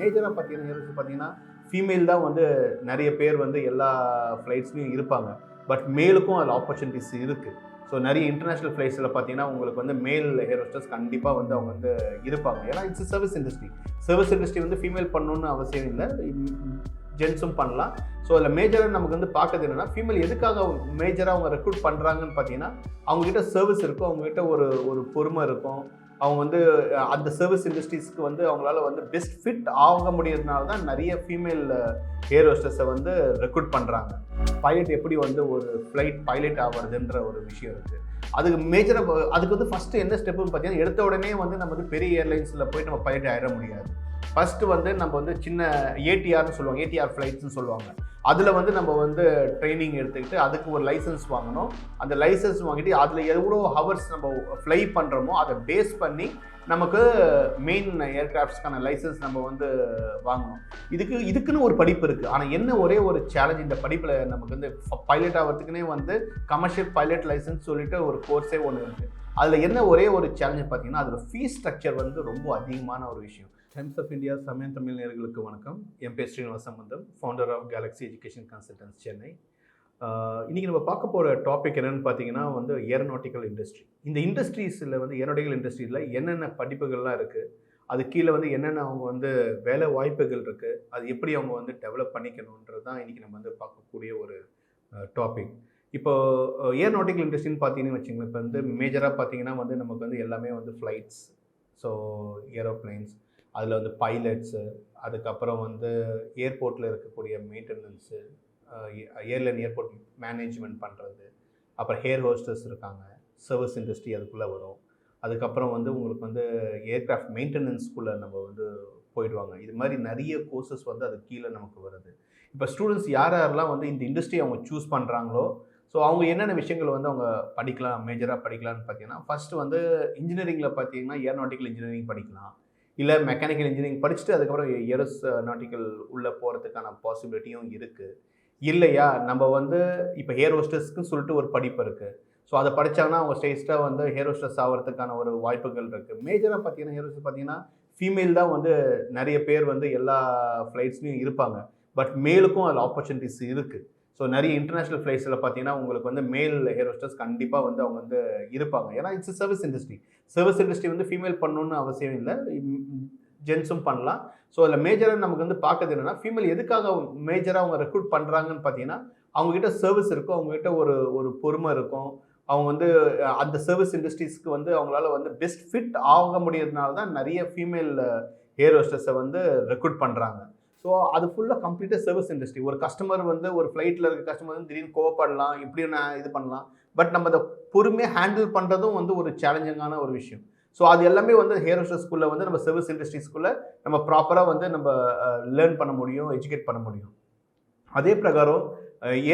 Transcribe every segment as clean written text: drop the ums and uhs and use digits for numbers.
மேஜராக பார்த்தீங்கன்னா ஃபீமேல் தான் வந்து நிறைய பேர் வந்து எல்லா ஃப்ளைட்ஸ்லையும் இருப்பாங்க. பட் மேலுக்கும் அதில் ஆப்பர்ச்சுனிட்டிஸ் இருக்குது. ஸோ நிறைய இன்டர்நேஷ்னல் ஃப்ளைட்ஸில் பார்த்தீங்கன்னா உங்களுக்கு வந்து மேல் ஏர் ஹோஸ்டர்ஸ் கண்டிப்பாக வந்து அவங்க வந்து இருப்பாங்க. ஏன்னா it's service industry. Service industry வந்து ஃபீமேல் பண்ணணுன்னு அவசியம் இல்லை, ஜென்ஸும் பண்ணலாம். ஸோ அதில் மேஜராக நமக்கு வந்து பார்க்குறது என்னென்னா, ஃபீமேல் எதுக்காக மேஜராக அவங்க ரெக்ரூட் பண்ணுறாங்கன்னு பார்த்தீங்கன்னா, அவங்ககிட்ட சர்வீஸ் இருக்கும், அவங்ககிட்ட ஒரு பொறுமை இருக்கும். அவங்க வந்து அந்த சர்வீஸ் இண்டஸ்ட்ரீஸ்க்கு வந்து அவங்களால வந்து பெஸ்ட் ஃபிட் ஆக முடியறதுனால தான் நிறைய ஃபீமேல் ஏர் ஹோஸ்டர்ஸை வந்து ரெக்ரூட் பண்ணுறாங்க. பைலட் எப்படி வந்து ஒரு ஃப்ளைட் பைலட் ஆகிறதுன்ற ஒரு விஷயம் இருக்குது. அதுக்கு மேஜராக அதுக்கு வந்து ஃபஸ்ட்டு என்ன ஸ்டெப்புன்னு பார்த்தீங்கன்னா, எடுத்த உடனே வந்து நம்ம வந்து பெரிய ஏர்லைன்ஸில் போய்ட்டு நம்ம பைலட் ஆகிட முடியாது. ஃபஸ்ட்டு வந்து நம்ம வந்து சின்ன ஏடிஆர்னு சொல்லுவாங்க, ஏடிஆர் ஃப்ளைட்ஸ்னு சொல்லுவாங்க. அதில் வந்து நம்ம வந்து ட்ரைனிங் எடுத்துக்கிட்டு அதுக்கு ஒரு லைசன்ஸ் வாங்கணும். அந்த லைசன்ஸ் வாங்கிட்டு அதில் எவ்வளோ ஹவர்ஸ் நம்ம ஃப்ளை பண்ணுறோமோ அதை பேஸ் பண்ணி நமக்கு மெயின் ஏர்கிராஃப்ட்ஸ்க்கான லைசன்ஸ் நம்ம வந்து வாங்கணும். இதுக்குன்னு ஒரு படிப்பு இருக்குது. ஆனால் என்ன ஒரே ஒரு சேலஞ்ச், இந்த படிப்பில் நமக்கு வந்து பைலட் ஆகிறதுக்குன்னே வந்து கமர்ஷியல் பைலட் லைசன்ஸ் சொல்லிட்டு ஒரு கோர்ஸே ஒன்று இருக்குது. அதில் என்ன ஒரே ஒரு சேலஞ்சு பார்த்தீங்கன்னா, அதில் ஃபீஸ் ஸ்ட்ரக்சர் வந்து ரொம்ப அதிகமான ஒரு விஷயம். டைம்ஸ் ஆஃப் இந்தியா சமயம் தமிழ் நேயர்களுக்கு வணக்கம். என் பேர் Sambandam, founder of galaxy education consultants Chennai. இன்றைக்கி நம்ம பார்க்க போகிற டாபிக் என்னென்னு பார்த்தீங்கன்னா வந்து ஏரோநாட்டிக்கல் இண்டஸ்ட்ரி. இந்த இண்டஸ்ட்ரீஸில் வந்து ஏரோநாட்டிக்கல் இண்டஸ்ட்ரியில் என்னென்ன படிப்புகள்லாம் இருக்குது, அது கீழே வந்து என்னென்ன அவங்க வந்து வேலை வாய்ப்புகள் இருக்குது, அது எப்படி அவங்க வந்து டெவலப் பண்ணிக்கணுன்றது தான் இன்றைக்கி நம்ம வந்து பார்க்கக்கூடிய ஒரு டாபிக். இப்போ ஏரோநாட்டிக்கல் இண்டஸ்ட்ரின்னு பார்த்தீங்கன்னு வச்சுங்களேன், இப்போ வந்து மேஜராக பார்த்தீங்கன்னா வந்து நமக்கு வந்து எல்லாமே வந்து ஃப்ளைட்ஸ், ஸோ ஏரோப்ளைன்ஸ், அதில் வந்து பைலட்ஸு, அதுக்கப்புறம் வந்து ஏர்போர்ட்டில் இருக்கக்கூடிய மெயின்டெனன்ஸு, ஏர்லைன் ஏர்போர்ட் மேனேஜ்மெண்ட் பண்ணுறது, அப்புறம் ஏர் ஹோஸ்டர்ஸ் இருக்காங்க, சர்வீஸ் இண்டஸ்ட்ரி அதுக்குள்ளே வரும். அதுக்கப்புறம் வந்து உங்களுக்கு வந்து ஏர்க்ராஃப்ட் மெயின்டெனன்ஸ்குள்ளே நம்ம வந்து போயிடுவாங்க. இது மாதிரி நிறைய கோர்சஸ் வந்து அது கீழே நமக்கு வருது. இப்போ ஸ்டூடெண்ட்ஸ் யாரெல்லாம் வந்து இந்த இண்டஸ்ட்ரி அவங்க சூஸ் பண்ணுறாங்களோ, ஸோ அவங்க என்னென்ன விஷயங்கள் வந்து அவங்க படிக்கலாம், மேஜராக படிக்கலாம்னு பார்த்தீங்கன்னா, ஃபஸ்ட்டு வந்து இன்ஜினியரிங்கில் பார்த்தீங்கன்னா ஏரோநாட்டிக்கல் இன்ஜினியரிங் படிக்கலாம். இல்லை மெக்கானிக்கல் இன்ஜினியரிங் படிச்சுட்டு அதுக்கப்புறம் ஏரோநாட்டிக்கல் உள்ளே போகிறதுக்கான பாசிபிலிட்டியும் இருக்குது. இல்லையா நம்ம வந்து இப்போ ஏர் ஹோஸ்டர்ஸ்க்குன்னு சொல்லிட்டு ஒரு படிப்பு இருக்குது. ஸோ அதை படித்தாங்கன்னா அவங்க ஸ்ட்ரெயிட்டாக வந்து ஏர் ஹோஸ்டர்ஸ் ஆகிறதுக்கான ஒரு வாய்ப்புகள் இருக்குது. மேஜராக பார்த்தீங்கன்னா ஏர் ஹோஸ்டர்ஸ் பார்த்தீங்கன்னா ஃபீமேல் தான் வந்து நிறைய பேர் வந்து எல்லா ஃப்ளைட்ஸ்லையும் இருப்பாங்க. பட் மேலுக்கும் அதில் ஆப்பர்ச்சுனிட்டிஸ் இருக்குது. ஸோ நிறைய இன்டர்நேஷ்னல் ஃப்ளைட்ஸில் பார்த்தீங்கன்னா உங்களுக்கு வந்து மேல் ஏர் ஹோஸ்டர்ஸ் கண்டிப்பாக வந்து அவங்க வந்து இருப்பாங்க. ஏன்னா it's service industry. Service industry வந்து ஃபீமேல் பண்ணணுன்னு அவசியம் இல்லை, ஜென்ஸும் பண்ணலாம். ஸோ அதில் மேஜராக நமக்கு வந்து பார்க்குறது என்னென்னா, ஃபீமேல் எதுக்காக மேஜராக அவங்க ரெக்ரூட் பண்ணுறாங்கன்னு பார்த்தீங்கன்னா, அவங்ககிட்ட சர்வீஸ் இருக்கும், அவங்ககிட்ட ஒரு பொறுமை இருக்கும். அவங்க வந்து அந்த சர்வீஸ் இண்டஸ்ட்ரீஸ்க்கு வந்து அவங்களால வந்து பெஸ்ட் ஃபிட் ஆக முடியறதுனால தான் நிறைய ஃபீமேல் ஏர் ஹோஸ்டர்ஸை வந்து ரெக்ரூட் பண்ணுறாங்க. ஸோ அது ஃபுல்லாக கம்ப்ளீட்டாக சர்வீஸ் இண்டஸ்ட்ரி. ஒரு கஸ்டமர் வந்து ஒரு ஃப்ளைட்டில் இருக்க கஸ்டமர் வந்து திடீர்னு கோவப்படலாம், இப்படி நான் இது பண்ணலாம். பட் நம்ம அதை பொறுமையாக ஹேண்டில் பண்ணுறதும் வந்து ஒரு சேலஞ்சிங்கான ஒரு விஷயம். ஸோ அது எல்லாமே வந்து ஏர் ஹோஸ்டர்ஸ்குள்ளே வந்து நம்ம சர்வீஸ் இண்டஸ்ட்ரீஸ்குள்ளே நம்ம ப்ராப்பராக வந்து நம்ம லேர்ன் பண்ண முடியும், எஜுகேட் பண்ண முடியும். அதே பிரகாரம்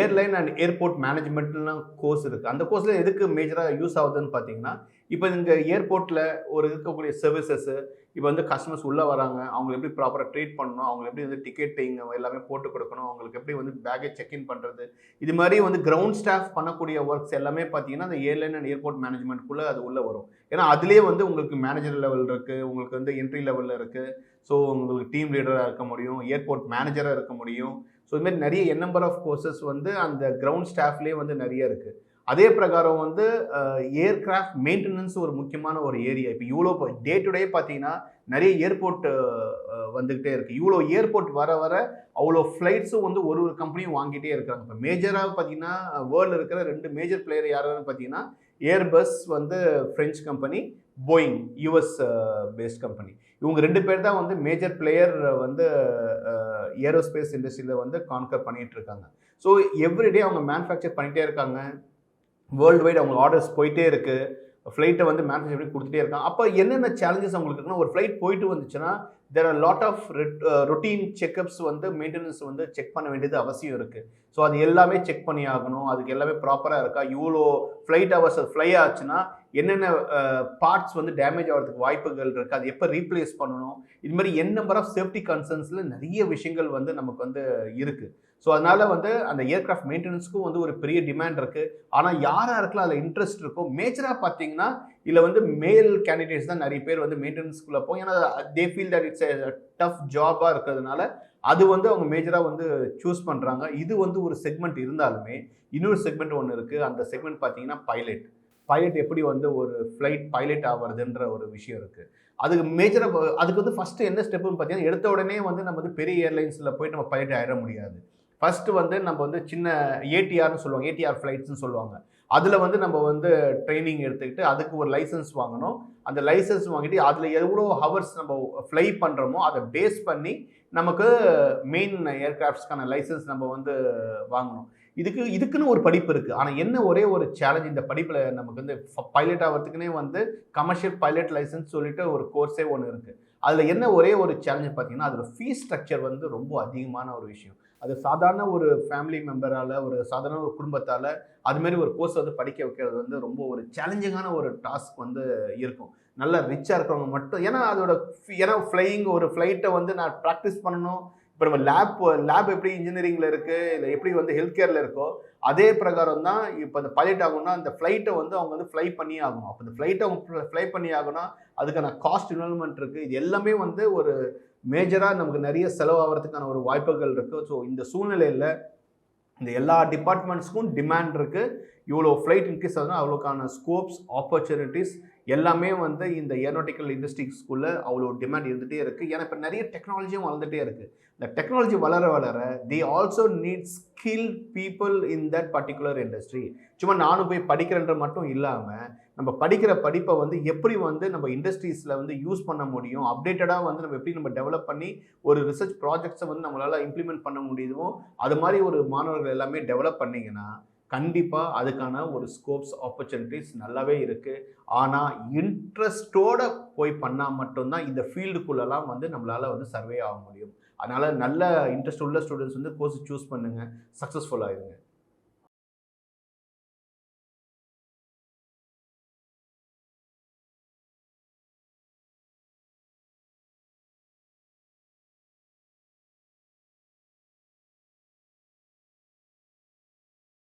ஏர்லைன் அண்ட் ஏர்போர்ட் மேனேஜ்மெண்ட்லாம் கோர்ஸ் இருக்குது. அந்த கோர்ஸில் எதுக்கு மேஜராக யூஸ் ஆகுதுன்னு பார்த்தீங்கன்னா, இப்போ இங்கே ஏர்போர்ட்டில் ஒரு இருக்கக்கூடிய சர்வீசஸ்ஸு, இப்போ வந்து கஸ்டமர்ஸ் உள்ளே வராங்க, அவங்களை எப்படி ப்ராப்பராக ட்ரீட் பண்ணணும், அவங்களை எப்படி வந்து டிக்கெட்டிங் எல்லாமே போட்டு கொடுக்கணும், அவங்களுக்கு எப்படி வந்து பேக்கேஜ் செக்இன் பண்ணுறது, இது மாதிரி வந்து கிரவுண்ட் ஸ்டாஃப் பண்ணக்கூடிய ஒர்க்ஸ் எல்லாமே பார்த்தீங்கன்னா அந்த ஏர்லைன் அண்ட் ஏர்போர்ட் மேனேஜ்மெண்ட்குள்ளே அது உள்ளே வரும். ஏன்னா அதுலேயே வந்து உங்களுக்கு மேனேஜர் லெவல் இருக்குது, உங்களுக்கு வந்து என்ட்ரி லெவலில் இருக்குது. ஸோ உங்களுக்கு டீம் லீடராக இருக்க முடியும், ஏர்போர்ட் மேனேஜராக இருக்க முடியும். ஸோ இதுமாதிரி நிறைய நம்பர் ஆஃப் கோர்சஸ் வந்து அந்த கிரவுண்ட் ஸ்டாஃப்லேயே வந்து நிறைய இருக்குது. அதே பிரகாரம் வந்து ஏர்கிராஃப்ட் மெயின்டெனன்ஸ் ஒரு முக்கியமான ஒரு ஏரியா. இப்போ இவ்வளோ டே டு டே பார்த்தீங்கன்னா நிறைய ஏர்போர்ட் வந்துக்கிட்டே இருக்குது. இவ்வளோ ஏர்போர்ட் வர வர அவ்வளோ ஃப்ளைட்ஸும் வந்து ஒரு கம்பெனியும் வாங்கிட்டே இருக்கிறாங்க. இப்போ மேஜராக பார்த்தீங்கன்னா வேர்ல்டில் இருக்கிற 2 மேஜர் பிளேயர் யாருன்னு பார்த்தீங்கன்னா, ஏர்பஸ் வந்து French company, Boeing US based company. இவங்க 2 பேர் தான் வந்து மேஜர் பிளேயர் வந்து ஏரோஸ்பேஸ் இண்டஸ்ட்ரியில் வந்து கான்கர் பண்ணிகிட்டு இருக்காங்க. ஸோ எவ்ரிடே அவங்க மேனுஃபேக்சர் பண்ணிகிட்டே இருக்காங்க. வேர்ல்டு வைட் அவங்க ஆர்டர்ஸ் போயிட்டே இருக்குது. ஃப்ளைட்டை வந்து மேனுஃபேக்சர் பண்ணி கொடுத்துட்டே இருக்காங்க. அப்போ என்னென்ன சேலஞ்சஸ் அவங்களுக்கு இருக்குன்னா, ஒரு ஃப்ளைட் போயிட்டு வந்துச்சுன்னா there are lot of routine checkups வந்து மெயின்டெனன்ஸ் வந்து செக் பண்ண வேண்டியது அவசியம் இருக்குது. ஸோ அது எல்லாமே செக் பண்ணி ஆகணும். அதுக்கு எல்லாமே ப்ராப்பராக இருக்கா, இவ்வளோ ஃப்ளைட் ஹவர்ஸ் ஃப்ளை ஆச்சுன்னா என்னென்ன பார்ட்ஸ் வந்து டேமேஜ் ஆகிறதுக்கு வாய்ப்புகள் இருக்குது, அது எப்போ ரீப்ளேஸ் பண்ணணும், இது மாதிரி நம்பர் ஆஃப் சேஃப்டி கன்சர்ன்ஸில் நிறைய விஷயங்கள் வந்து நமக்கு வந்து இருக்குது. ஸோ அதனால் வந்து அந்த ஏர்கிராஃப்ட் மெயின்டெனன்ஸ்க்கும் வந்து ஒரு பெரிய டிமாண்ட் இருக்குது. ஆனால் யாராருக்கெல்லாம் அதில் இன்ட்ரெஸ்ட் இருக்கோ, மேஜராக பார்த்தீங்கன்னா இல்லை வந்து மேல் கேண்டிடேட்ஸ் தான் நிறைய பேர் வந்து மெயின்டெனன்ஸ்குள்ளே போகும். ஏன்னா they feel that it's tough ஜாபாக இருக்கிறதுனால அது வந்து அவங்க மேஜராக வந்து சூஸ் பண்ணுறாங்க. இது வந்து ஒரு செக்மெண்ட் இருந்தாலுமே இன்னொரு செக்மெண்ட் ஒன்று இருக்குது. அந்த செக்மெண்ட் பார்த்தீங்கன்னா பைலட். பைலட் எப்படி வந்து ஒரு ஃப்ளைட் பைலட் ஆகிறதுன்ற ஒரு விஷயம் இருக்குது. அதுக்கு மேஜராக அதுக்கு வந்து ஃபஸ்ட்டு என்ன ஸ்டெப்புன்னு பார்த்தீங்கன்னா, எடுத்த உடனே வந்து நம்ம வந்து பெரிய ஏர்லைன்ஸில் போயிட்டு நம்ம பைலட் ஆயிட முடியாது. ஃபஸ்ட்டு வந்து நம்ம வந்து சின்ன ஏடிஆர்னு சொல்லுவாங்க, ஏடிஆர் ஃப்ளைட்ஸ்னு சொல்லுவாங்க. அதில் வந்து நம்ம வந்து ட்ரைனிங் எடுத்துக்கிட்டு அதுக்கு ஒரு லைசன்ஸ் வாங்கணும். அந்த லைசன்ஸ் வாங்கிட்டு அதில் எவ்வளோ ஹவர்ஸ் நம்ம ஃப்ளை பண்ணுறோமோ அதை பேஸ் பண்ணி நமக்கு மெயின் ஏர்கிராஃப்ட்ஸ்க்கான லைசன்ஸ் நம்ம வந்து வாங்கணும். இதுக்குன்னு ஒரு படிப்பு இருக்குது. ஆனால் என்ன ஒரே ஒரு சேலஞ்ச் இந்த படிப்பில் நமக்கு வந்து பைலட் ஆகிறதுக்குன்னே வந்து கமர்ஷியல் பைலட் லைசன்ஸ் சொல்லிட்டு ஒரு கோர்ஸே ஒன்று இருக்குது. அதில் என்ன ஒரே ஒரு சேலஞ்சு பார்த்தீங்கன்னா, அதோட ஃபீஸ் ஸ்ட்ரக்சர் வந்து ரொம்ப அதிகமான ஒரு விஷயம். அது சாதாரண ஒரு ஃபேமிலி மெம்பரால், ஒரு சாதாரண ஒரு குடும்பத்தால் அதுமாரி ஒரு கோர்ஸ் வந்து படிக்க வைக்கிறது வந்து ரொம்ப ஒரு சேலஞ்சிங்கான ஒரு டாஸ்க் வந்து இருக்கும். நல்லா ரிச்சாக இருக்கிறவங்க மட்டும், ஏன்னா அதோட ஏன்னா ஒரு ஃப்ளைட்டை வந்து நான் ப்ராக்டிஸ் பண்ணணும். இப்போ நம்ம லேப் எப்படி இன்ஜினியரிங்கில் இருக்குது, இல்லை எப்படி வந்து ஹெல்த் கேரில் இருக்கோ அதே பிரகாரம் தான் இப்போ அந்த பைலட் ஆகணும்னா அந்த ஃப்ளைட்டை வந்து அவங்க வந்து ஃப்ளை பண்ணி ஆகணும். அப்போ அந்த ஃப்ளைட்டை அவங்க ஃப்ளை பண்ணி ஆகணும்னா அதுக்கான காஸ்ட் இன்வால்வ்மெண்ட் இருக்குது. இது எல்லாமே வந்து ஒரு மேஜராக நமக்கு நிறைய செலவாகிறதுக்கான ஒரு வாய்ப்புகள் இருக்குது. ஸோ இந்த சூழ்நிலையில் இந்த எல்லா டிபார்ட்மெண்ட்ஸ்க்கும் டிமாண்ட் இருக்குது. இவ்வளோ ஃப்ளைட் இன்க்ரீஸ் ஆகுதுன்னா அவ்வளோக்கான ஸ்கோப்ஸ், ஆப்பர்ச்சுனிட்டிஸ் எல்லாமே வந்து இந்த ஏரோநாட்டிக்கல் இண்டஸ்ட்ரிஸ்குள்ளே அவ்வளோ டிமாண்ட் இருந்துகிட்டே இருக்குது. ஏன்னா இப்போ நிறைய டெக்னாலஜியும் வளர்ந்துகிட்டே இருக்குது. இந்த டெக்னாலஜி வளர வளர the also need skill people in that particular industry. சும்மா நானும் போய் படிக்கிறேன்ற மட்டும் இல்லாமல் நம்ம படிக்கிற படிப்பை வந்து எப்படி வந்து நம்ம இண்டஸ்ட்ரீஸில் வந்து யூஸ் பண்ண முடியும், அப்டேட்டடாக வந்து நம்ம எப்படி நம்ம டெவலப் பண்ணி ஒரு ரிசர்ச் ப்ராஜெக்ட்ஸை வந்து நம்மளால் இம்ப்ளிமெண்ட் பண்ண முடியுமோ அது மாதிரி ஒரு மாணவர்கள் எல்லாமே டெவலப் பண்ணிங்கன்னா கண்டிப்பாக அதுக்கான ஒரு ஸ்கோப்ஸ், ஆப்பர்ச்சுனிட்டிஸ் நல்லாவே இருக்குது. ஆனால் இன்ட்ரெஸ்டோடு போய் பண்ணால் மட்டும்தான் இந்த ஃபீல்டுக்குள்ளெல்லாம் வந்து நம்மளால் வந்து சர்வே ஆக முடியும். அதனால் நல்ல இன்ட்ரெஸ்ட் உள்ள ஸ்டூடெண்ட்ஸ் வந்து கோர்ஸ் சூஸ் பண்ணுங்கள், சக்ஸஸ்ஃபுல்லாகிடுங்க.